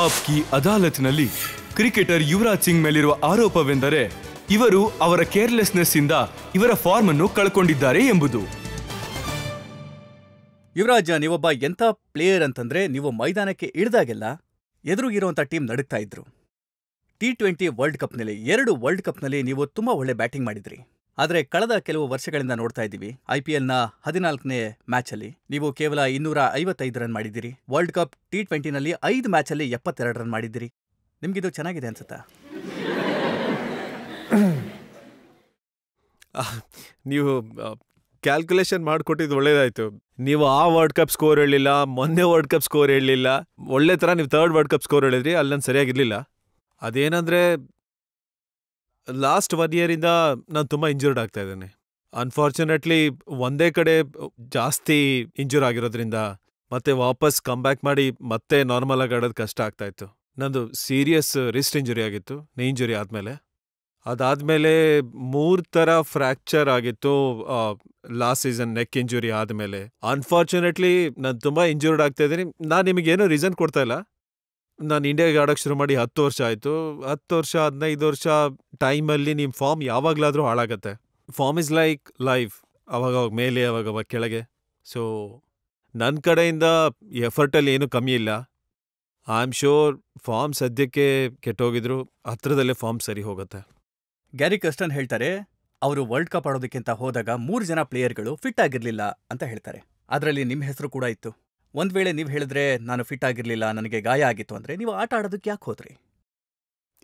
Aapki ಅದಾಲತ್ನಲ್ಲಿ cricketer Yuvraj Singh ಮೇಲಿರುವ ಆರೋಪವೆಂದರೆ ಇವರು ಅವರ ಕೇರ್ಲೆಸ್ನೆಸ್ ಇಂದ ಇವರ ಫಾರ್ಮ್ ಅನ್ನು ಕಳ್ಕೊಂಡಿದ್ದಾರೆ ಎಂಬುದು. ಯುವರಾಜ್, ನೀವೊಬ್ಬ ಎಂಥ ಪ್ಲೇಯರ್ ಅಂತಂದ್ರೆ ನೀವು ಮೈದಾನಕ್ಕೆ ಇಳಿದಾಗೆಲ್ಲ ಎದುರುಗಿರುವಂಥ ಟೀಮ್ ನಡುಗ್ತಾ ಇದ್ರು. T20 ವರ್ಲ್ಡ್ ಕಪ್ನಲ್ಲಿ 2 ವರ್ಲ್ಡ್ ಕಪ್ನಲ್ಲಿ ನೀವು ತುಂಬಾ ಒಳ್ಳೆ ಬ್ಯಾಟಿಂಗ್ ಮಾಡಿದ್ರಿ. ಆದರೆ ಕಳೆದ ಕೆಲವು ವರ್ಷಗಳಿಂದ ನೋಡ್ತಾ ಇದ್ದೀವಿ, IPLನ 14ನೇ ಮ್ಯಾಚಲ್ಲಿ ನೀವು ಕೇವಲ 255 ರನ್ ಮಾಡಿದ್ದೀರಿ. ವರ್ಲ್ಡ್ ಕಪ್ T20ನಲ್ಲಿ 5 ಮ್ಯಾಚಲ್ಲಿ 72 ರನ್ ಮಾಡಿದ್ದೀರಿ. ನಿಮ್ಗಿದು ಚೆನ್ನಾಗಿದೆ ಅನ್ಸುತ್ತಾ? ನೀವು ಕ್ಯಾಲ್ಕುಲೇಷನ್ ಮಾಡಿಕೊಟ್ಟಿದ್ದು ಒಳ್ಳೇದಾಯ್ತು. ನೀವು ಆ ವರ್ಲ್ಡ್ ಕಪ್ ಸ್ಕೋರ್ ಹೇಳಲಿಲ್ಲ, ಮೊನ್ನೆ ವರ್ಲ್ಡ್ ಕಪ್ ಸ್ಕೋರ್ ಹೇಳಲಿಲ್ಲ. ಒಳ್ಳೆ ಥರ ನೀವು 3rd ವರ್ಲ್ಡ್ ಕಪ್ ಸ್ಕೋರ್ ಹೇಳಿದ್ರಿ, ಅಲ್ಲಿ ನಾನು ಸರಿಯಾಗಿರಲಿಲ್ಲ. ಅದೇನಂದರೆ ಲಾಸ್ಟ್ 1 ಇಯರಿಂದ ನಾನು ತುಂಬ ಇಂಜೂರ್ಡ್ ಆಗ್ತಾ ಇದ್ದೇನೆ. ಅನ್ಫಾರ್ಚುನೇಟ್ಲಿ ಒಂದೇ ಕಡೆ ಜಾಸ್ತಿ ಇಂಜೂರ್ ಆಗಿರೋದ್ರಿಂದ ಮತ್ತೆ ವಾಪಸ್ ಕಮ್ ಬ್ಯಾಕ್ ಮಾಡಿ ಮತ್ತೆ ನಾರ್ಮಲ್ ಆಗಿ ಆಡೋದು ಕಷ್ಟ ಆಗ್ತಾಯಿತ್ತು. ನಂದು ಸೀರಿಯಸ್ ರಿಸ್ಟ್ ಇಂಜುರಿ ಆಗಿತ್ತು, ನೀ ಇಂಜುರಿ ಆದಮೇಲೆ. ಅದಾದಮೇಲೆ 3 ಥರ ಫ್ರ್ಯಾಕ್ಚರ್ ಆಗಿತ್ತು ಲಾಸ್ಟ್ ಸೀಸನ್ ನೆಕ್ ಇಂಜುರಿ ಆದಮೇಲೆ. ಅನ್ಫಾರ್ಚುನೇಟ್ಲಿ ನಾನು ತುಂಬ ಇಂಜೂರ್ಡ್ ಆಗ್ತಾ ಇದ್ದೀನಿ. ನಾನು ನಿಮಗೇನೋ ರೀಸನ್ ಕೊಡ್ತಾ ಇಲ್ಲ. ನಾನು ಇಂಡಿಯಾಗೆ ಆಡೋಕ್ಕೆ ಶುರು ಮಾಡಿ 10 ವರ್ಷ ಆಯಿತು. 10 ವರ್ಷ 15 ವರ್ಷ ಟೈಮಲ್ಲಿ ನಿಮ್ಮ ಫಾರ್ಮ್ ಯಾವಾಗಲಾದರೂ ಹಾಳಾಗತ್ತೆ. ಫಾರ್ಮ್ ಇಸ್ ಲೈಕ್ ಲೈಫ್, ಅವಾಗ ಮೇಲೆ ಅವಾಗ ಕೆಳಗೆ. ಸೊ ನನ್ನ ಕಡೆಯಿಂದ ಎಫರ್ಟಲ್ಲಿ ಏನೂ ಕಮ್ಮಿ ಇಲ್ಲ. ಐ ಆಮ್ ಶ್ಯೂರ್ ಫಾರ್ಮ್ ಸದ್ಯಕ್ಕೆ ಕೆಟ್ಟೋಗಿದ್ರು ಹತ್ರದಲ್ಲೇ ಫಾರ್ಮ್ ಸರಿ ಹೋಗುತ್ತೆ. ಗ್ಯಾರಿ ಕರ್ಸ್ಟನ್ ಹೇಳ್ತಾರೆ, ಅವರು ವರ್ಲ್ಡ್ ಕಪ್ ಆಡೋದಕ್ಕಿಂತ ಹೋದಾಗ 3 ಜನ ಪ್ಲೇಯರ್ಗಳು ಫಿಟ್ ಆಗಿರಲಿಲ್ಲ ಅಂತ ಹೇಳ್ತಾರೆ. ಅದರಲ್ಲಿ ನಿಮ್ಮ ಹೆಸರು ಕೂಡ ಇತ್ತು. ಒಂದ್ ವೇಳೆ ನೀವು ಹೇಳಿದ್ರೆ ನಾನು ಫಿಟ್ ಆಗಿರಲಿಲ್ಲ, ನನಗೆ ಗಾಯ ಆಗಿತ್ತು ಅಂದ್ರೆ ನೀವು ಆಟ ಆಡೋದಕ್ಕೆ ಯಾಕೆ ಹೋದ್ರಿ?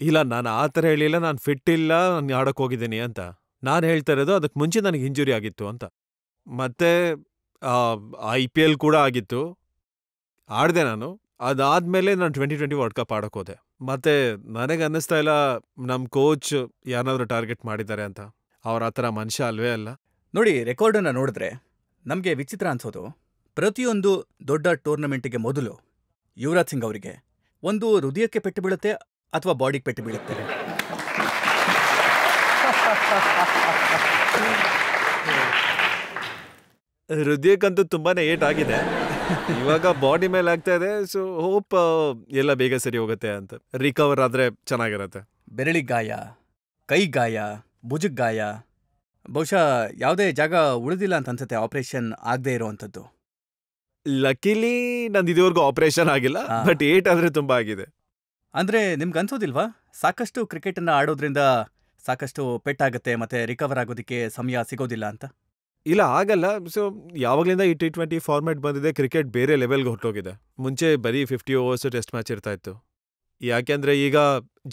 ಇಲ್ಲ, ನಾನು ಆ ಥರ ಹೇಳಿಲ್ಲ. ನಾನು ಫಿಟ್ ಇಲ್ಲ, ನಾನು ಆಡೋಕ್ಕೆ ಹೋಗಿದ್ದೀನಿ ಅಂತ. ನಾನು ಹೇಳ್ತಾ ಇರೋದು ಅದಕ್ಕೆ ಮುಂಚೆ ನನಗೆ ಇಂಜುರಿ ಆಗಿತ್ತು ಅಂತ. ಮತ್ತೆ IPL ಕೂಡ ಆಗಿತ್ತು, ಆಡಿದೆ ನಾನು. ಅದಾದಮೇಲೆ ನಾನು 2020 ವರ್ಲ್ಡ್ ಕಪ್ ಆಡೋಕೆ ಹೋದೆ. ಮತ್ತೆ ನನಗೆ ಅನ್ನಿಸ್ತಾ ಇಲ್ಲ ನಮ್ಮ ಕೋಚ್ ಯಾರಾದರೂ ಟಾರ್ಗೆಟ್ ಮಾಡಿದ್ದಾರೆ ಅಂತ. ಅವ್ರ ಆ ಥರ ಮನುಷ್ಯ ಅಲ್ವೇ ಅಲ್ಲ. ನೋಡಿ, ರೆಕಾರ್ಡನ್ನು ನೋಡಿದ್ರೆ ನಮಗೆ ವಿಚಿತ್ರ ಅನ್ಸೋದು, ಪ್ರತಿಯೊಂದು ದೊಡ್ಡ ಟೂರ್ನಮೆಂಟಿಗೆ ಮೊದಲು ಯುವರಾಜ್ ಸಿಂಗ್ ಅವರಿಗೆ ಒಂದು ಹೃದಯಕ್ಕೆ ಪೆಟ್ಟು ಬೀಳುತ್ತೆ ಅಥವಾ ಬಾಡಿಗೆ ಪೆಟ್ಟು ಬೀಳುತ್ತೆ. ಹೃದಯಕ್ಕಂತೂ ತುಂಬಾನೇ ಏಟ್ ಆಗಿದೆ. ಇವಾಗ ಬಾಡಿ ಮೇಲೆ ಆಗ್ತಾ ಇದೆ. ಸೊ ಹೋಪ್ ಎಲ್ಲ ಬೇಗ ಸರಿ ಹೋಗುತ್ತೆ ಅಂತ. ರಿಕವರ್ ಆದ್ರೆ ಚೆನ್ನಾಗಿರತ್ತೆ. ಬೆರಳಿಗೆ ಗಾಯ, ಕೈ ಗಾಯ, ಭುಜಕ್ಕೆ ಗಾಯ, ಬಹುಶಃ ಯಾವುದೇ ಜಾಗ ಉಳಿದಿಲ್ಲ ಅಂತ ಅನ್ಸುತ್ತೆ ಆಪರೇಷನ್ ಆಗದೆ ಇರೋವಂಥದ್ದು. ಲಕಿಲಿ ನಂದು ಇದುವರೆಗೂ ಆಪರೇಷನ್ ಆಗಿಲ್ಲ, ಬಟ್ ಏಟ್ ಆದ್ರೆ ತುಂಬಾ ಆಗಿದೆ. ಅಂದ್ರೆ ನಿಮ್ಗೆ ಅನ್ಸೋದಿಲ್ವಾ, ಸಾಕಷ್ಟು ಕ್ರಿಕೆಟನ್ನು ಆಡೋದ್ರಿಂದ ಸಾಕಷ್ಟು ಪೆಟ್ಟಾಗುತ್ತೆ ಮತ್ತೆ ರಿಕವರ್ ಆಗೋದಕ್ಕೆ ಸಮಯ ಸಿಗೋದಿಲ್ಲ ಅಂತ? ಇಲ್ಲ, ಆಗಲ್ಲ. ಸೊ ಯಾವಾಗಲಿಂದ ಈ T20 ಫಾರ್ಮ್ಯಾಟ್ ಬಂದಿದೆ, ಕ್ರಿಕೆಟ್ ಬೇರೆ ಲೆವೆಲ್ಗೆ ಹೊರಟೋಗಿದೆ. ಮುಂಚೆ ಬರೀ 50 ಓವರ್ಸ್ ಟೆಸ್ಟ್ ಮ್ಯಾಚ್ ಇರ್ತಾ ಇತ್ತು. ಯಾಕೆಂದರೆ ಈಗ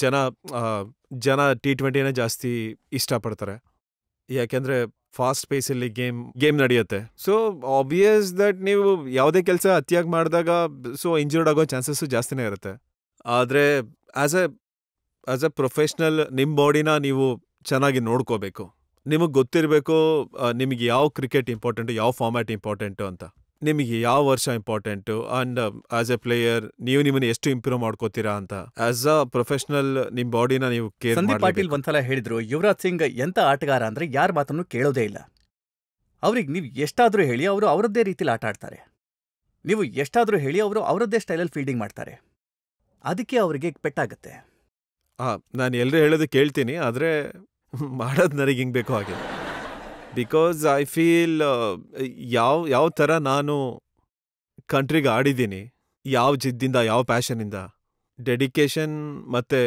ಜನ T20ನೇ ಜಾಸ್ತಿ ಇಷ್ಟಪಡ್ತಾರೆ. ಯಾಕೆಂದರೆ ಫಾಸ್ಟ್ ಪೇಸಲ್ಲಿ ಗೇಮ್ ನಡೆಯುತ್ತೆ. ಸೊ ಆಬ್ವಿಯಸ್ ದಟ್ ನೀವು ಯಾವುದೇ ಕೆಲಸ ಅತಿಯಾಗಿ ಮಾಡಿದಾಗ ಸೊ ಇಂಜೂರ್ಡ್ ಆಗೋ ಚಾನ್ಸಸ್ಸು ಜಾಸ್ತಿನೇ ಇರುತ್ತೆ. ಆದರೆ ಆ್ಯಸ್ ಎ ಪ್ರೊಫೆಷ್ನಲ್ ನಿಮ್ಮ ಬಾಡಿನ ನೀವು ಚೆನ್ನಾಗಿ ನೋಡ್ಕೋಬೇಕು. ನಿಮಗೆ ಗೊತ್ತಿರಬೇಕು ನಿಮಗೆ ಯಾವ ಕ್ರಿಕೆಟ್ ಇಂಪಾರ್ಟೆಂಟು, ಯಾವ ಫಾರ್ಮ್ಯಾಟ್ ಇಂಪಾರ್ಟೆಂಟು ಅಂತ. ನಿಮಗೆ ಯಾವ ವರ್ಷ important, and as A player ನೀವು ನಿಮ್ಮನ್ನು ಎಷ್ಟು ಇಂಪ್ರೂವ್ ಮಾಡ್ಕೋತೀರಾ ಅಂತ. ಆಸ್ ಅ ಪ್ರೊಫೆಷನಲ್ ನಿಮ್ಮ ಬಾಡಿನ ನೀವು ಕೇರ್ ಮಾಡಿ. ಸಂದೀಪ್ ಪಾಟೀಲ್ ಒಂದ್ಸಲ ಹೇಳಿದ್ರು, ಯುವರಾಜ್ ಸಿಂಗ್ ಎಂಥ ಆಟಗಾರ ಅಂದ್ರೆ ಯಾರ ಮಾತನ್ನು ಕೇಳೋದೇ ಇಲ್ಲ. ಅವ್ರಿಗೆ ನೀವು ಎಷ್ಟಾದರೂ ಹೇಳಿ ಅವರು ಅವರದ್ದೇ ರೀತಿಲಿ ಆಟ ಆಡ್ತಾರೆ. ನೀವು ಎಷ್ಟಾದರೂ ಹೇಳಿ ಅವರು ಅವರದ್ದೇ ಸ್ಟೈಲಲ್ಲಿ ಫೀಲ್ಡಿಂಗ್ ಮಾಡ್ತಾರೆ. ಅದಕ್ಕೆ ಅವರಿಗೆ ಪೆಟ್ಟಾಗುತ್ತೆ. ನಾನು ಎಲ್ಲರೂ ಹೇಳೋದು ಕೇಳ್ತೀನಿ, ಆದರೆ ಮಾಡೋದು ನನಗೆ ಹಿಂಗೆ ಬೇಕು ಹಾಗೆ. ಬಿಕಾಸ್ ಐ ಫೀಲ್ ಯಾವ ಥರ ನಾನು ಕಂಟ್ರಿಗೆ ಆಡಿದ್ದೀನಿ, ಯಾವ ಜಿದ್ದಿಂದ, ಯಾವ ಪ್ಯಾಷನಿಂದ, ಡೆಡಿಕೇಶನ್ ಮತ್ತು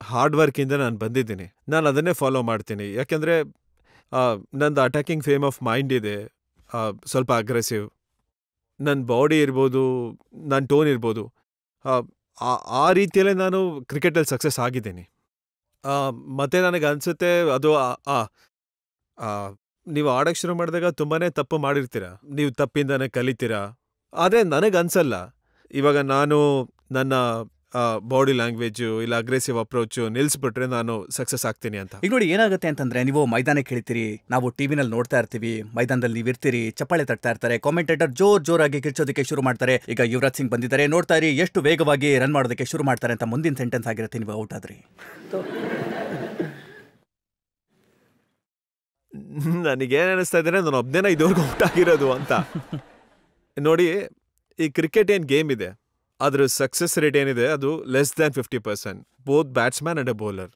ಹಾರ್ಡ್ ವರ್ಕಿಂದ ನಾನು ಬಂದಿದ್ದೀನಿ. ನಾನು ಅದನ್ನೇ ಫಾಲೋ ಮಾಡ್ತೀನಿ. ಯಾಕೆಂದರೆ ನಂದು ಅಟ್ಯಾಕಿಂಗ್ ಫೇಮ್ ಆಫ್ ಮೈಂಡ್ ಇದೆ, ಸ್ವಲ್ಪ ಅಗ್ರೆಸಿವ್. ನನ್ನ ಬಾಡಿ ಇರ್ಬೋದು, ನನ್ನ ಟೋನ್ ಇರ್ಬೋದು, ಆ ರೀತಿಯಲ್ಲೇ ನಾನು ಕ್ರಿಕೆಟಲ್ಲಿ ಸಕ್ಸಸ್ ಆಗಿದ್ದೀನಿ. ಮತ್ತು ನನಗೆ ಅನಿಸುತ್ತೆ ಅದು ನೀವು ಆಡೋಕ್ಕೆ ಶುರು ಮಾಡಿದಾಗ ತುಂಬಾ ತಪ್ಪು ಮಾಡಿರ್ತೀರ, ನೀವು ತಪ್ಪಿಂದನೇ ಕಲಿತೀರಾ. ಆದರೆ ನನಗೆ ಅನಿಸಲ್ಲ, ಇವಾಗ ನಾನು ನನ್ನ ಬಾಡಿ ಲ್ಯಾಂಗ್ವೇಜು ಇಲ್ಲ ಅಗ್ರೆಸಿವ್ ಅಪ್ರೋಚು ನಿಲ್ಲಿಸ್ಬಿಟ್ರೆ ನಾನು ಸಕ್ಸಸ್ ಆಗ್ತೀನಿ ಅಂತ. ಈಗ ನೋಡಿ ಏನಾಗುತ್ತೆ ಅಂತಂದ್ರೆ, ನೀವು ಮೈದಾನಕ್ಕೆ ಇಳಿತೀರಿ, ನಾವು ಟಿವಿನಲ್ಲಿ ನೋಡ್ತಾ ಇರ್ತೀವಿ, ಮೈದಾನದಲ್ಲಿ ನೀವು ಇರ್ತೀರಿ, ಚಪ್ಪಾಳೆ ತಟ್ತಾ ಇರ್ತಾರೆ, ಕಾಮೆಂಟೇಟರ್ ಜೋರಾಗಿ ಕಿರ್ಚೋದಕ್ಕೆ ಶುರು ಮಾಡ್ತಾರೆ. ಈಗ ಯುವರಾಜ್ ಸಿಂಗ್ ಬಂದಿದ್ದಾರೆ, ನೋಡ್ತಾ ಇರಿ ಎಷ್ಟು ವೇಗವಾಗಿ ರನ್ ಮಾಡೋದಕ್ಕೆ ಶುರು ಮಾಡ್ತಾರೆ ಅಂತ. ಮುಂದಿನ ಸೆಂಟೆನ್ಸ್ ಆಗಿರುತ್ತೆ, ನೀವು ಔಟ್ ಆದ್ರಿ. ನನಗೇನು ಅನಿಸ್ತಾ ಇದ್ದಾರೆ, ನಾನು ಒಬ್ಬನೇನ ಇದುವರೆಗೂ ಔಟ್ ಆಗಿರೋದು ಅಂತ. ನೋಡಿ, ಈ ಕ್ರಿಕೆಟ್ ಏನು ಗೇಮ್ ಇದೆ, ಅದ್ರ ಸಕ್ಸಸ್ ರೇಟ್ ಏನಿದೆ ಅದು less than 50%, both batsman and a bowler.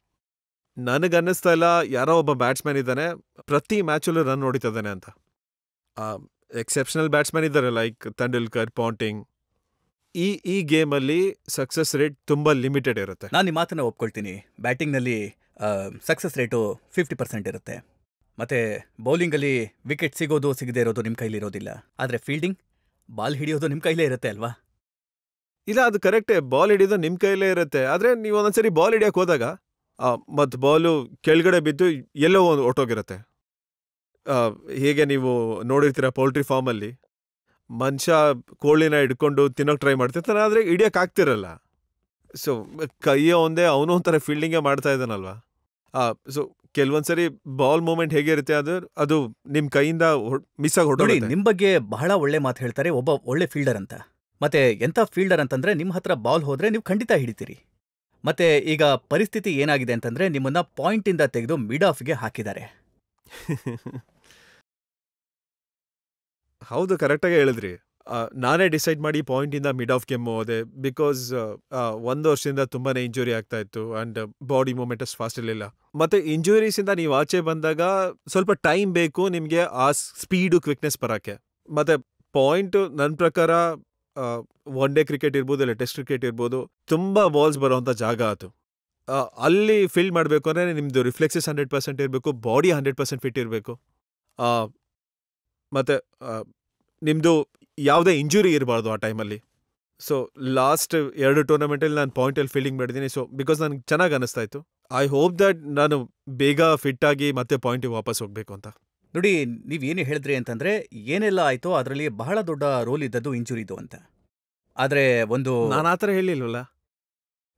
ನನಗನ್ನಿಸ್ತಾ ಇಲ್ಲ ಯಾರೋ ಒಬ್ಬ ಬ್ಯಾಟ್ಸ್ಮನ್ ಇದ್ದಾನೆ ಪ್ರತಿ ಮ್ಯಾಚಲ್ಲೂ ರನ್ ಹೊಡಿತಿದ್ದಾನೆ ಅಂತ. ಎಕ್ಸೆಪ್ಷನಲ್ ಬ್ಯಾಟ್ಸ್ಮನ್ ಇದ್ದಾರೆ ಲೈಕ್ ತೆಂಡೂಲ್ಕರ್, ಪಾಂಟಿಂಗ್. ಈ ಗೇಮಲ್ಲಿ ಸಕ್ಸಸ್ ರೇಟ್ ತುಂಬ ಲಿಮಿಟೆಡ್ ಇರುತ್ತೆ. ನಾನು ಈ ಮಾತನ್ನ ಒಪ್ಕೊಳ್ತೀನಿ. ಬ್ಯಾಟಿಂಗ್ನಲ್ಲಿ ಸಕ್ಸಸ್ ರೇಟು 50% ಇರುತ್ತೆ. ಮತ್ತು ಬೌಲಿಂಗಲ್ಲಿ ವಿಕೆಟ್ ಸಿಗೋದು ಸಿಗದೇ ಇರೋದು ನಿಮ್ಮ ಕೈಲಿರೋದಿಲ್ಲ. ಆದರೆ ಫೀಲ್ಡಿಂಗ್, ಬಾಲ್ ಹಿಡಿಯೋದು ನಿಮ್ಮ ಕೈಲೇ ಇರುತ್ತೆ ಅಲ್ವಾ? ಇಲ್ಲ, ಅದು ಕರೆಕ್ಟೇ, ಬಾಲ್ ಹಿಡಿಯೋದು ನಿಮ್ಮ ಕೈಲೇ ಇರುತ್ತೆ. ಆದರೆ ನೀವು ಒಂದೊಂದ್ಸರಿ ಬಾಲ್ ಹಿಡಿಯೋಕೆ ಹೋದಾಗ ಮತ್ತು ಬಾಲು ಕೆಳಗಡೆ ಬಿದ್ದು ಎಲ್ಲೋ ಒಂದು ಹೊರ್ಟೋಗಿರುತ್ತೆ. ಹೇಗೆ ನೀವು ನೋಡಿರ್ತೀರ ಪೌಲ್ಟ್ರಿ ಫಾರ್ಮಲ್ಲಿ ಮನುಷ್ಯ ಕೋಳಿನ ಹಿಡ್ಕೊಂಡು ತಿನ್ನೋಕೆ ಟ್ರೈ ಮಾಡ್ತಿರ್ತಾನೆ, ಆದರೆ ಹಿಡಿಯೋಕೆ ಆಗ್ತಿರಲ್ಲ. ಸೊ ಕೈಯೋ ಒಂದೇ ಅವನು ಒಂಥರ ಫೀಲ್ಡಿಂಗೇ ಮಾಡ್ತಾ ಇದ್ದಾನಲ್ವಾ. ಸೊ ಕೆಲವೊಂದ್ಸರಿ ಬಾಲ್ ಮೂಮೆಂಟ್ ಹೇಗಿರುತ್ತೆ ಅದು ನಿಮ್ಮ ಕೈಯಿಂದ ಮಿಸ್ ಆಗಿ ನೋಡಿ, ನಿಮ್ಮ ಬಗ್ಗೆ ಬಹಳ ಒಳ್ಳೆ ಮಾತು ಹೇಳ್ತಾರೆ, ಒಬ್ಬ ಒಳ್ಳೆ ಫೀಲ್ಡರ್ ಅಂತ. ಮತ್ತೆ ಎಂಥ ಫೀಲ್ಡರ್ ಅಂತಂದ್ರೆ ನಿಮ್ಮ ಹತ್ರ ಬಾಲ್ ಹೋದ್ರೆ ನೀವು ಖಂಡಿತ ಹಿಡಿತೀರಿ. ಮತ್ತೆ ಈಗ ಪರಿಸ್ಥಿತಿ ಏನಾಗಿದೆ ಅಂತಂದ್ರೆ ನಿಮ್ಮನ್ನ ಪಾಯಿಂಟಿಂದ ತೆಗೆದು ಮಿಡ್ ಆಫ್ಗೆ ಹಾಕಿದ್ದಾರೆ. ಹೌದು, ಕರೆಕ್ಟಾಗಿ ಹೇಳಿದ್ರಿ. ನಾನೇ ಡಿಸೈಡ್ ಮಾಡಿ ಪಾಯಿಂಟಿಂದ ಮಿಡ್ ಆಫ್ ಗೇಮ್ ಹೋದೆ. ಬಿಕಾಸ್ 1 ವರ್ಷದಿಂದ ತುಂಬಾ ಇಂಜುರಿ ಆಗ್ತಾ ಇತ್ತು ಆ್ಯಂಡ್ ಬಾಡಿ ಮೂವ್ಮೆಂಟ್ ಅಷ್ಟು ಫಾಸ್ಟ್ ಇರಲಿಲ್ಲ. ಮತ್ತು ಇಂಜುರೀಸಿಂದ ನೀವು ಆಚೆ ಬಂದಾಗ ಸ್ವಲ್ಪ ಟೈಮ್ ಬೇಕು ನಿಮಗೆ ಆ ಸ್ಪೀಡು, ಕ್ವಿಕ್ನೆಸ್ ಬರೋಕ್ಕೆ. ಮತ್ತು ಪಾಯಿಂಟು ನನ್ನ ಪ್ರಕಾರ ಒನ್ ಡೇ ಕ್ರಿಕೆಟ್ ಇರ್ಬೋದು, ಇಲ್ಲ ಟೆಸ್ಟ್ ಕ್ರಿಕೆಟ್ ಇರ್ಬೋದು, ತುಂಬ ಬಾಲ್ಸ್ ಬರೋವಂಥ ಜಾಗ ಅದು. ಅಲ್ಲಿ ಫೀಲ್ಡ್ ಮಾಡಬೇಕು ಅಂದರೆ ನಿಮ್ಮದು ರಿಫ್ಲೆಕ್ಸಸ್ 100% ಇರಬೇಕು, ಬಾಡಿ 100% ಫಿಟ್ ಇರಬೇಕು, ಮತ್ತು ನಿಮ್ಮದು ಯಾವುದೇ ಇಂಜುರಿ ಇರಬಾರ್ದು ಆ ಟೈಮಲ್ಲಿ. ಸೊ ಲಾಸ್ಟ್ 2 ಟೂರ್ನಮೆಂಟಲ್ಲಿ ನಾನು ಪಾಯಿಂಟಲ್ಲಿ ಫೀಲ್ಡಿಂಗ್ ಮಾಡಿದ್ದೀನಿ. ಸೊ ಬಿಕಾಸ್ ನನಗೆ ಚೆನ್ನಾಗಿ ಅನ್ನಿಸ್ತಾ ಇತ್ತು. ಐ ಹೋಪ್ ದಟ್ ನಾನು ಬೇಗ ಫಿಟ್ಟಾಗಿ ಮತ್ತೆ ಪಾಯಿಂಟಿಗೆ ವಾಪಸ್ ಹೋಗಬೇಕು ಅಂತ. ನೋಡಿ, ನೀವೇನು ಹೇಳಿದ್ರಿ ಅಂತಂದ್ರೆ ಏನೆಲ್ಲ ಆಯ್ತೋ ಅದರಲ್ಲಿ ಬಹಳ ದೊಡ್ಡ ರೋಲ್ ಇದ್ದದ್ದು ಇಂಜುರಿದು ಅಂತ. ಆದರೆ ನಾನು ಆ ಥರ ಹೇಳಿಲ್ವಲ್ಲ,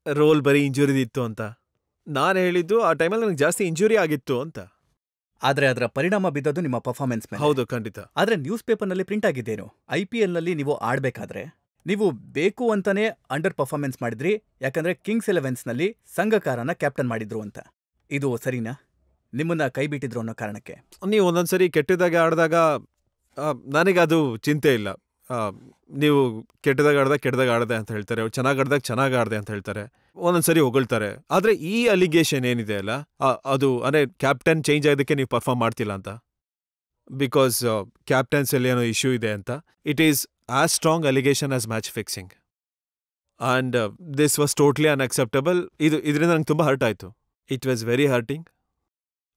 ರೋಲ್ ಬರೀ ಇಂಜುರಿದಿತ್ತು ಅಂತ. ನಾನು ಹೇಳಿದ್ದು ಆ ಟೈಮಲ್ಲಿ ನನಗೆ ಜಾಸ್ತಿ ಇಂಜುರಿ ಆಗಿತ್ತು ಅಂತ. ಆದರೆ ಅದರ ಪರಿಣಾಮ ಬಿದ್ದದ್ದು ನಿಮ್ಮ ಪರ್ಫಾರ್ಮೆನ್ಸ್ ಮೇಲೆ. ಹೌದು, ಖಂಡಿತ. ಆದರೆ ನ್ಯೂಸ್ ಪೇಪರ್ನಲ್ಲಿ ಪ್ರಿಂಟ್ ಆಗಿದ್ದೇನು, IPLನಲ್ಲಿ ನೀವು ಆಡಬೇಕಾದ್ರೆ ನೀವು ಬೇಕು ಅಂತಾನೆ ಅಂಡರ್ ಪರ್ಫಾರ್ಮೆನ್ಸ್ ಮಾಡಿದ್ರಿ, ಯಾಕಂದ್ರೆ ಕಿಂಗ್ಸ್ 11ನಲ್ಲಿ ಸಂಘಕಾರನ ಕ್ಯಾಪ್ಟನ್ ಮಾಡಿದ್ರು ಅಂತ. ಇದು ಸರಿನಾ? ನಿಮ್ಮನ್ನ ಕೈ ಬಿಟ್ಟಿದ್ರು ಅನ್ನೋ ಕಾರಣಕ್ಕೆ? ನೀವು ಒಂದೊಂದ್ಸರಿ ಕೆಟ್ಟದಾಗೆ ಆಡಿದಾಗ ನನಗೆ ಅದು ಚಿಂತೆ ಇಲ್ಲ. ನೀವು ಕೆಟ್ಟದಾಗ ಆಡದೆ ಅಂತ ಹೇಳ್ತಾರೆ, ಚೆನ್ನಾಗಿ ಆಡ್ದಾಗ ಚೆನ್ನಾಗಿ ಆಡದೆ ಅಂತ ಹೇಳ್ತಾರೆ, ಒಂದೊಂದ್ಸರಿ ಹೊಗಳ್ತಾರೆ. ಆದರೆ ಈ ಅಲಿಗೇಷನ್ ಏನಿದೆ ಅಲ್ಲ, ಅದು ಅಂದರೆ ಕ್ಯಾಪ್ಟನ್ ಚೇಂಜ್ ಆಗೋದಕ್ಕೆ ನೀವು ಪರ್ಫಾರ್ಮ್ ಮಾಡ್ತಿಲ್ಲ ಅಂತ, ಬಿಕಾಸ್ ಕ್ಯಾಪ್ಟನ್ಸಲ್ಲಿ ಏನೋ ಇಶ್ಯೂ ಇದೆ ಅಂತ. It is as strong allegation as match fixing and this was totally unacceptable. ಇದರಿಂದ ನಂಗೆ ತುಂಬ ಹರ್ಟ್ ಆಯಿತು. It was very hurting.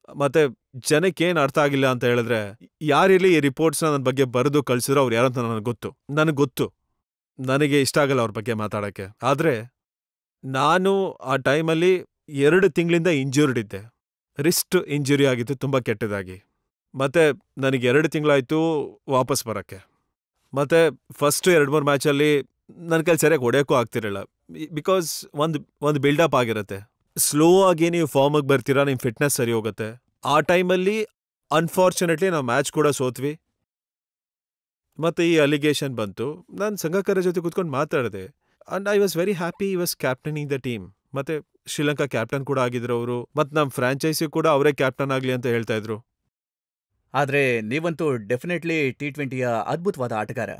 ಮತ್ತು ಜನಕ್ಕೇನು ಅರ್ಥ ಆಗಿಲ್ಲ ಅಂತ ಹೇಳಿದ್ರೆ, ಯಾರಿರಲಿ ಈ ರಿಪೋರ್ಟ್ಸ್ನ ನನ್ನ ಬಗ್ಗೆ ಬರೆದು ಕಳಿಸಿದ್ರು ಅವ್ರು ಯಾರಂತ ನನಗೆ ಗೊತ್ತು. ನನಗೆ ಇಷ್ಟ ಆಗಲ್ಲ ಅವ್ರ ಬಗ್ಗೆ ಮಾತಾಡೋಕ್ಕೆ. ಆದರೆ ನಾನು ಆ ಟೈಮಲ್ಲಿ 2 ತಿಂಗಳಿಂದ ಇಂಜೂರ್ಡ್ ಇದ್ದೆ. ರಿಸ್ಟ್ ಇಂಜುರಿ ಆಗಿತ್ತು ತುಂಬ ಕೆಟ್ಟದಾಗಿ. ಮತ್ತು ನನಗೆ 2 ತಿಂಗಳಾಯಿತು ವಾಪಸ್ ಬರೋಕ್ಕೆ. ಮತ್ತು ಫಸ್ಟು 2-3 ಮ್ಯಾಚಲ್ಲಿ ನನ್ನ ಕೈಲಿ ಸರಿಯಾಗಿ ಹೊಡೆಯೋಕ್ಕೂ ಆಗ್ತಿರಲಿಲ್ಲ. ಬಿಕಾಸ್ ಒಂದು ಬಿಲ್ಡಪ್ ಆಗಿರುತ್ತೆ. ಸ್ಲೋ ಆಗಿ ನೀವು ಫಾರ್ಮಿಗೆ ಬರ್ತೀರಾ, ನಿಮ್ಮ ಫಿಟ್ನೆಸ್ ಸರಿ ಹೋಗುತ್ತೆ. ಆ ಟೈಮಲ್ಲಿ ಅನ್ಫಾರ್ಚುನೇಟ್ಲಿ ನಾವು ಮ್ಯಾಚ್ ಕೂಡ ಸೋತ್ವಿ. ಮತ್ತು ಈ ಅಲಿಗೇಷನ್ ಬಂತು. ನಾನು ಸಂಘಕಾರ ಜೊತೆ ಕೂತ್ಕೊಂಡು ಮಾತಾಡಿದೆ and I was very happy ಈ ವಾಸ್ ಕ್ಯಾಪ್ಟನಿಂಗ್ ದ ಟೀಮ್. ಮತ್ತು ಶ್ರೀಲಂಕಾ ಕ್ಯಾಪ್ಟನ್ ಕೂಡ ಆಗಿದ್ರು ಅವರು. ಮತ್ತು ನಮ್ಮ ಫ್ರಾಂಚೈಸಿ ಕೂಡ ಅವರೇ ಕ್ಯಾಪ್ಟನ್ ಆಗಲಿ ಅಂತ ಹೇಳ್ತಾ ಇದ್ರು. ಆದರೆ ನೀವಂತೂ ಡೆಫಿನೆಟ್ಲಿ T20ಯ ಅದ್ಭುತವಾದ ಆಟಗಾರ,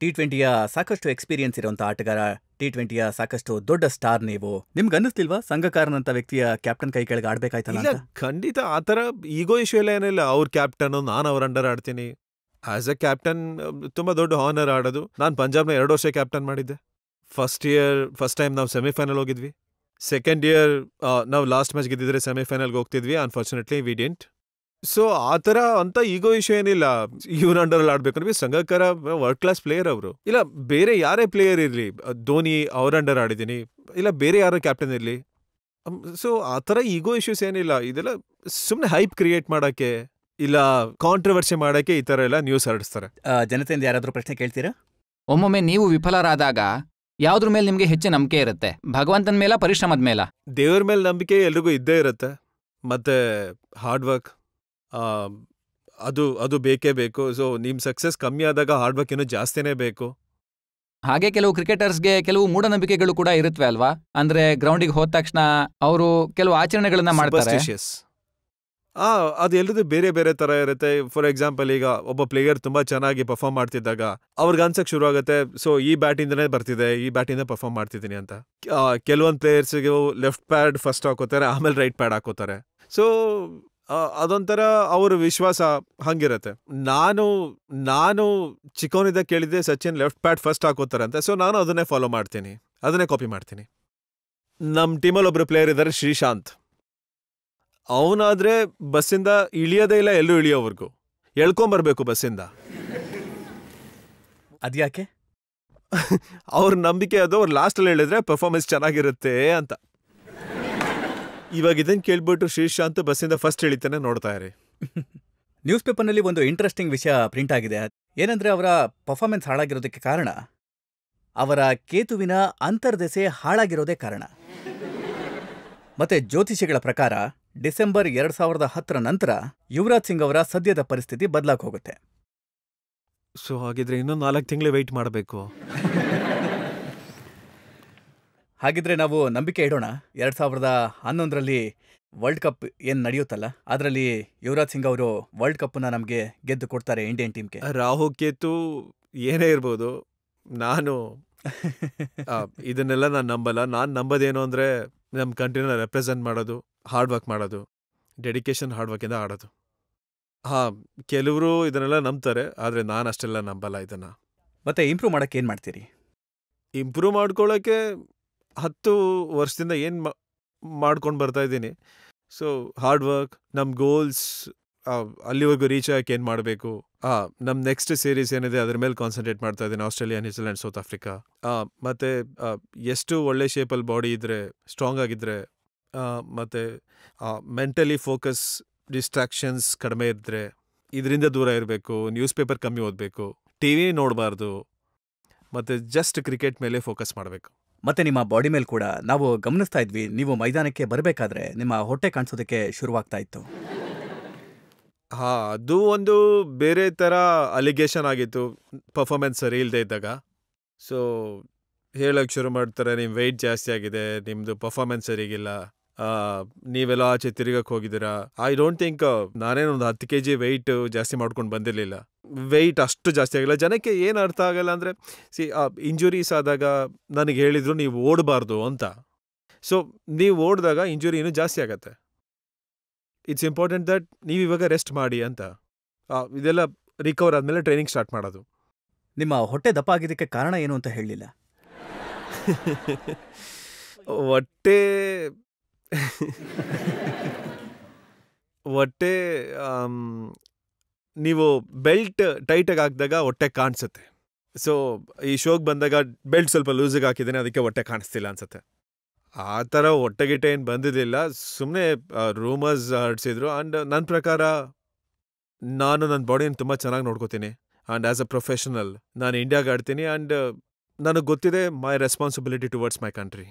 T20ಯ ಸಾಕಷ್ಟು ಎಕ್ಸ್ಪೀರಿಯನ್ಸ್ ಇರುವಂಥ ಆಟಗಾರ, T20ಯ ಸಾಕಷ್ಟು ದೊಡ್ಡ ಸ್ಟಾರ್ ನೀವು. ನಿಮ್ಗೆ ಅನ್ನಿಸ್ತಿಲ್ವಾ ಸಂಘಕಾರನಂತ ವ್ಯಕ್ತಿಯ ಕ್ಯಾಪ್ಟನ್ ಕೈ ಕೆಳಗೆ ಆಡ್ಬೇಕಾಯ್ತಲ್ಲ? ಇಲ್ಲ, ಖಂಡಿತ ಆ ಥರ ಈಗೋ ಇಶ್ಯೂ ಎಲ್ಲ ಏನಿಲ್ಲ. ಅವ್ರ ಕ್ಯಾಪ್ಟನ್ನು, ನಾನು ಅವ್ರ ಅಂಡರ್ ಆಡ್ತೀನಿ. ಆಸ್ ಎ ಕ್ಯಾಪ್ಟನ್ ತುಂಬ ದೊಡ್ಡ ಹಾನರ್ ಆಡೋದು. ನಾನು ಪಂಜಾಬ್ನ 2 ವರ್ಷ ಕ್ಯಾಪ್ಟನ್ ಮಾಡಿದ್ದೆ. ಫಸ್ಟ್ ಟೈಮ್ ನಾವು ಸೆಮಿಫೈನಲ್ ಹೋಗಿದ್ವಿ. ಸೆಕೆಂಡ್ ಇಯರ್ ನಾವು ಲಾಸ್ಟ್ ಮ್ಯಾಚ್ ಗೆದ್ದಿದ್ರೆ ಸೆಮಿಫೈನಲ್ಗೆ ಹೋಗ್ತಿದ್ವಿ. Unfortunately V didn't. ಸೊ ಆ ಥರ ಅಂತ ಈಗೋ ಇಶ್ಯೂ ಏನಿಲ್ಲ. ಇವ್ರ ಅಂಡರಲ್ಲಿ ಆಡ್ಬೇಕು. ಸಂಘಕಾರ ವರ್ಲ್ಡ್ ಕ್ಲಾಸ್ ಪ್ಲೇಯರ್ ಅವರು. ಇಲ್ಲ ಬೇರೆ ಯಾರೇ ಪ್ಲೇಯರ್ ಇರಲಿ, ಧೋನಿ ಅವ್ರ ಅಂಡರ್ ಆಡಿದ್ದೀನಿ, ಇಲ್ಲ ಬೇರೆ ಯಾರೋ ಕ್ಯಾಪ್ಟನ್ ಇರಲಿ. ಸೊ ಆ ಥರ ಈಗೋ ಇಶ್ಯೂಸ್ ಏನಿಲ್ಲ. ಇದೆಲ್ಲ ಸುಮ್ಮನೆ ಹೈಪ್ ಕ್ರಿಯೇಟ್ ಮಾಡೋಕ್ಕೆ, ಇಲ್ಲ ಕಾಂಟ್ರವರ್ಸಿ ಮಾಡೋಕ್ಕೆ ಈ ಥರ ಎಲ್ಲ ನ್ಯೂಸ್ ಹರಡಿಸ್ತಾರೆ. ಜನತೆಯಿಂದ ಯಾರಾದರೂ ಪ್ರಶ್ನೆ ಕೇಳ್ತೀರಾ? ಒಮ್ಮೊಮ್ಮೆ ನೀವು ವಿಫಲರಾದಾಗ ಯಾವ್ದ್ರ ಮೇಲೆ ನಿಮಗೆ ಹೆಚ್ಚು ನಂಬಿಕೆ ಇರುತ್ತೆ? ಭಗವಂತನ ಮೇಲ, ಪರಿಶ್ರಮದ ಮೇಲ? ದೇವ್ರ ಮೇಲೆ ನಂಬಿಕೆ ಎಲ್ರಿಗೂ ಇದ್ದೇ ಇರುತ್ತೆ. ಮತ್ತು ಹಾರ್ಡ್ ವರ್ಕ್ ಅದು ಬೇಕೇ ಬೇಕು. ಸೊ ನಿಮ್ಮ ಸಕ್ಸಸ್ ಕಮ್ಮಿ ಆದಾಗ ಹಾರ್ಡ್ ವರ್ಕ್ ಇನ್ನೂ ಜಾಸ್ತಿನೇ ಬೇಕು. ಹಾಗೆ ಕೆಲವು ಕ್ರಿಕೆಟರ್ಸ್ಗೆ ಕೆಲವು ಮೂಢನಂಬಿಕೆಗಳು ಕೂಡ ಇರುತ್ತವೆ ಅಲ್ವಾ? ಅಂದ್ರೆ ಗ್ರೌಂಡಿಗೆ ಹೋದ ತಕ್ಷಣ ಅವರು ಕೆಲವು ಆಚರಣೆಗಳನ್ನ ಮಾಡ್ತಾರೆ. ಅದು ಎಲ್ರದ್ದು ಬೇರೆ ಬೇರೆ ಥರ ಇರುತ್ತೆ. ಫಾರ್ ಎಕ್ಸಾಂಪಲ್, ಈಗ ಒಬ್ಬ ಪ್ಲೇಯರ್ ತುಂಬ ಚೆನ್ನಾಗಿ ಪರ್ಫಾರ್ಮ್ ಮಾಡ್ತಿದ್ದಾಗ ಅವ್ರಿಗೆ ಅನ್ಸಕ್ಕೆ ಶುರು ಆಗುತ್ತೆ, ಸೊ ಈ ಬ್ಯಾಟಿಂದನೇ ಬರ್ತಿದೆ, ಈ ಬ್ಯಾಟಿಂದ ಪರ್ಫಾರ್ಮ್ ಮಾಡ್ತಿದ್ದೀನಿ ಅಂತ. ಕೆಲವೊಂದು ಪ್ಲೇಯರ್ಸ್ಗೆ ಲೆಫ್ಟ್ ಪ್ಯಾಡ್ ಫಸ್ಟ್ ಹಾಕೋತಾರೆ, ಆಮೇಲೆ ರೈಟ್ ಪ್ಯಾಡ್ ಹಾಕೋತಾರೆ. ಸೊ ಅದೊಂಥರ ಅವ್ರ ವಿಶ್ವಾಸ ಹಂಗಿರುತ್ತೆ. ನಾನು ಚಿಕ್ಕವನಿದ್ದ ಕೇಳಿದ್ದೆ ಸಚಿನ್ ಲೆಫ್ಟ್ ಪ್ಯಾಡ್ ಫಸ್ಟ್ ಹಾಕೋತಾರೆ ಅಂತ. ಸೊ ನಾನು ಅದನ್ನೇ ಫಾಲೋ ಮಾಡ್ತೀನಿ, ಅದನ್ನೇ ಕಾಪಿ ಮಾಡ್ತೀನಿ. ನಮ್ಮ ಟೀಮಲ್ಲಿ ಒಬ್ರು ಪ್ಲೇಯರ್ ಇದ್ದಾರೆ, ಶ್ರೀಶಾಂತ್. ಅವನಾದ್ರೆ ಬಸ್ಸಿಂದ ಇಳಿಯೋದೇ ಇಲ್ಲ, ಎಲ್ಲೂ ಇಳಿಯೋವರೆಗೂ ಎಳ್ಕೊಂಬರ್ಬೇಕು ಬಸ್ಸಿಂದ. ಅದ್ಯಾಕೆ? ಅವ್ರ ನಂಬಿಕೆ ಅದು, ಅವ್ರು ಲಾಸ್ಟಲ್ಲಿ ಹೇಳಿದ್ರೆ ಪರ್ಫಾರ್ಮೆನ್ಸ್ ಚೆನ್ನಾಗಿರುತ್ತೆ ಅಂತ. ಇವಾಗ ಇದನ್ನು ಕೇಳ್ಬಿಟ್ಟು ಶ್ರೀಶಾಂತ್ ಬಸ್ಸಿಂದ ಫಸ್ಟ್ ಇಳಿತಾನೆ, ನೋಡ್ತಾ ಇರಿ. ನ್ಯೂಸ್ ಪೇಪರ್ನಲ್ಲಿ ಒಂದು ಇಂಟ್ರೆಸ್ಟಿಂಗ್ ವಿಷಯ ಪ್ರಿಂಟ್ ಆಗಿದೆ. ಏನಂದ್ರೆ ಅವರ ಪರ್ಫಾರ್ಮೆನ್ಸ್ ಹಾಳಾಗಿರೋದಕ್ಕೆ ಕಾರಣ ಅವರ ಕೇತುವಿನ ಅಂತರ್ದೆಸೆ ಹಾಳಾಗಿರೋದೇ ಕಾರಣ. ಮತ್ತೆ ಜ್ಯೋತಿಷಿಗಳ ಪ್ರಕಾರ ಡಿಸೆಂಬರ್ 2010 ನಂತರ ಯುವರಾಜ್ ಸಿಂಗ್ ಅವರ ಸದ್ಯದ ಪರಿಸ್ಥಿತಿ ಬದಲಾಗಿ ಹೋಗುತ್ತೆ. ಸೊ ಹಾಗಿದ್ರೆ ಇನ್ನೂ 4 ತಿಂಗಳು ವೆಯ್ಟ್ ಮಾಡಬೇಕು. ಹಾಗಿದ್ರೆ ನಾವು ನಂಬಿಕೆ ಇಡೋಣ, 2011ರಲ್ಲಿ ವರ್ಲ್ಡ್ ಕಪ್ ಏನು ನಡೆಯುತ್ತಲ್ಲ, ಅದರಲ್ಲಿ ಯುವರಾಜ್ ಸಿಂಗ್ ಅವರು ವರ್ಲ್ಡ್ ಕಪ್ನ ನಮಗೆ ಗೆದ್ದು ಕೊಡ್ತಾರೆ ಇಂಡಿಯನ್ ಟೀಮ್ಗೆ. ರಾಹು ಕೇತು ಏನೇ ಇರ್ಬೋದು, ನಾನು ಇದನ್ನೆಲ್ಲ ನಾನು ನಂಬಲ್ಲ. ನಾನು ನಂಬೋದೇನು ಅಂದರೆ ನಮ್ಮ ಕಂಟ್ರಿನ ರೆಪ್ರೆಸೆಂಟ್ ಮಾಡೋದು, ಹಾರ್ಡ್ ವರ್ಕ್ ಮಾಡೋದು, ಡೆಡಿಕೇಶನ್ ಹಾರ್ಡ್ ವರ್ಕಿಂದ ಆಡೋದು. ಕೆಲವರು ಇದನ್ನೆಲ್ಲ ನಂಬ್ತಾರೆ, ಆದರೆ ನಾನು ಅಷ್ಟೆಲ್ಲ ನಂಬಲ್ಲ ಇದನ್ನು. ಮತ್ತೆ ಇಂಪ್ರೂವ್ ಮಾಡೋಕ್ಕೆ ಏನು ಮಾಡ್ತೀರಿ? ಇಂಪ್ರೂವ್ ಮಾಡ್ಕೊಳ್ಳೋಕ್ಕೆ 10 ವರ್ಷದಿಂದ ಏನು ಮಾಡ್ಕೊಂಡು ಬರ್ತಾ ಇದ್ದೀನಿ. ಸೊ ಹಾರ್ಡ್ ವರ್ಕ್, ನಮ್ಮ ಗೋಲ್ಸ್ ಅಲ್ಲಿವರೆಗೂ ರೀಚ್ ಆಗಕ್ಕೆ ಏನು ಮಾಡಬೇಕು, ನಮ್ಮ ನೆಕ್ಸ್ಟ್ ಸೀರೀಸ್ ಏನಿದೆ ಅದ್ರ ಮೇಲೆ ಕಾನ್ಸಂಟ್ರೇಟ್ ಮಾಡ್ತಾ ಇದ್ದೀನಿ. Australia, New Zealand, south Africa. ಮತ್ತು ಎಷ್ಟು ಒಳ್ಳೆ ಶೇಪಲ್ಲಿ ಬಾಡಿ ಇದ್ದರೆ, ಸ್ಟ್ರಾಂಗ್ ಆಗಿದ್ದರೆ, ಮತ್ತು ಮೆಂಟಲಿ ಫೋಕಸ್, ಡಿಸ್ಟ್ರಾಕ್ಷನ್ಸ್ ಕಡಿಮೆ ಇದ್ದರೆ ಇದರಿಂದ ದೂರ ಇರಬೇಕು. ನ್ಯೂಸ್ ಪೇಪರ್ ಕಮ್ಮಿ ಓದಬೇಕು, ಟಿ ವಿ ನೋಡಬಾರ್ದು, ಮತ್ತು ಜಸ್ಟ್ ಕ್ರಿಕೆಟ್ ಮೇಲೆ ಫೋಕಸ್ ಮಾಡಬೇಕು. ಮತ್ತೆ ನಿಮ್ಮ ಬಾಡಿ ಮೇಲೆ ಕೂಡ ನಾವು ಗಮನಿಸ್ತಾ ಇದ್ವಿ, ನೀವು ಮೈದಾನಕ್ಕೆ ಬರಬೇಕಾದ್ರೆ ನಿಮ್ಮ ಹೊಟ್ಟೆ ಕಾಣಿಸೋದಕ್ಕೆ ಶುರುವಾಗ್ತಾ ಇತ್ತು. ಅದು ಒಂದು ಬೇರೆ ಥರ ಅಲಿಗೇಷನ್ ಆಗಿತ್ತು, ಪರ್ಫಾರ್ಮೆನ್ಸ್ ಸರಿ ಇಲ್ಲದೆ ಇದ್ದಾಗ. ಸೊ ಹೇಳೋಕ್ಕೆ ಶುರು ಮಾಡ್ತಾರೆ, ನಿಮ್ಮ ವೆಯ್ಟ್ ಜಾಸ್ತಿ ಆಗಿದೆ, ನಿಮ್ಮದು ಪರ್ಫಾರ್ಮೆನ್ಸ್ ಸರಿಗಿಲ್ಲ, ನೀವೆಲ್ಲ ಆಚೆ ತಿರುಗಕ್ಕೆ ಹೋಗಿದ್ದೀರಾ. ಐ ಡೋಂಟ್ ಥಿಂಕ್ ನಾನೇನೊಂದು 10 kg ವೆಯ್ಟ್ ಜಾಸ್ತಿ ಮಾಡ್ಕೊಂಡು ಬಂದಿರಲಿಲ್ಲ. ವೆಯ್ಟ್ ಅಷ್ಟು ಜಾಸ್ತಿ ಆಗಿಲ್ಲ. ಜನಕ್ಕೆ ಏನು ಅರ್ಥ ಆಗಲ್ಲ ಅಂದರೆ, ಇಂಜುರೀಸ್ ಆದಾಗ ನನಗೆ ಹೇಳಿದ್ರು ನೀವು ಓಡಬಾರ್ದು ಅಂತ. ಸೊ ನೀವು ಓಡಿದಾಗ ಇಂಜುರಿ ಇನ್ನೂ ಜಾಸ್ತಿ ಆಗತ್ತೆ. ಇಟ್ಸ್ ಇಂಪಾರ್ಟೆಂಟ್ ದಟ್ ನೀವು ಇವಾಗ ರೆಸ್ಟ್ ಮಾಡಿ ಅಂತ. ಇದೆಲ್ಲ ರಿಕವರ್ ಆದಮೇಲೆ ಟ್ರೈನಿಂಗ್ ಸ್ಟಾರ್ಟ್ ಮಾಡೋದು. ನಿಮ್ಮ ಹೊಟ್ಟೆ ದಪ್ಪ ಆಗಿದ್ದಕ್ಕೆ ಕಾರಣ ಏನು ಅಂತ ಹೇಳಲಿಲ್ಲ. ಹೊಟ್ಟೆ ನೀವು ಬೆಲ್ಟ್ ಟೈಟಾಗಿ ಹಾಕಿದಾಗ ಹೊಟ್ಟೆ ಕಾಣಿಸುತ್ತೆ. ಸೊ ಈ ಶೋಗೆ ಬಂದಾಗ ಬೆಲ್ಟ್ ಸ್ವಲ್ಪ ಲೂಸಿಗೆ ಹಾಕಿದ್ದೀನಿ, ಅದಕ್ಕೆ ಹೊಟ್ಟೆ ಕಾಣಿಸ್ತಿಲ್ಲ ಅನ್ಸುತ್ತೆ. ಆ ಥರ ಹೊಟ್ಟೆಗಿಟ್ಟೆ ಏನು ಬಂದಿದ್ದಿಲ್ಲ, ಸುಮ್ಮನೆ ರೂಮರ್ಸ್ ಹರಡಿಸಿದ್ರು. ಆ್ಯಂಡ್ ನನ್ನ ಪ್ರಕಾರ ನಾನು ನನ್ನ ಬಾಡಿಯನ್ನು ತುಂಬ ಚೆನ್ನಾಗಿ ನೋಡ್ಕೋತೀನಿ. ಆ್ಯಂಡ್ ಆ್ಯಸ್ ಅ ಪ್ರೊಫೆಷನಲ್ ನಾನು ಇಂಡಿಯಾಗೆ ಆಡ್ತೀನಿ. ಆ್ಯಂಡ್ ನನಗೆ ಗೊತ್ತಿದೆ my responsibility towards my country.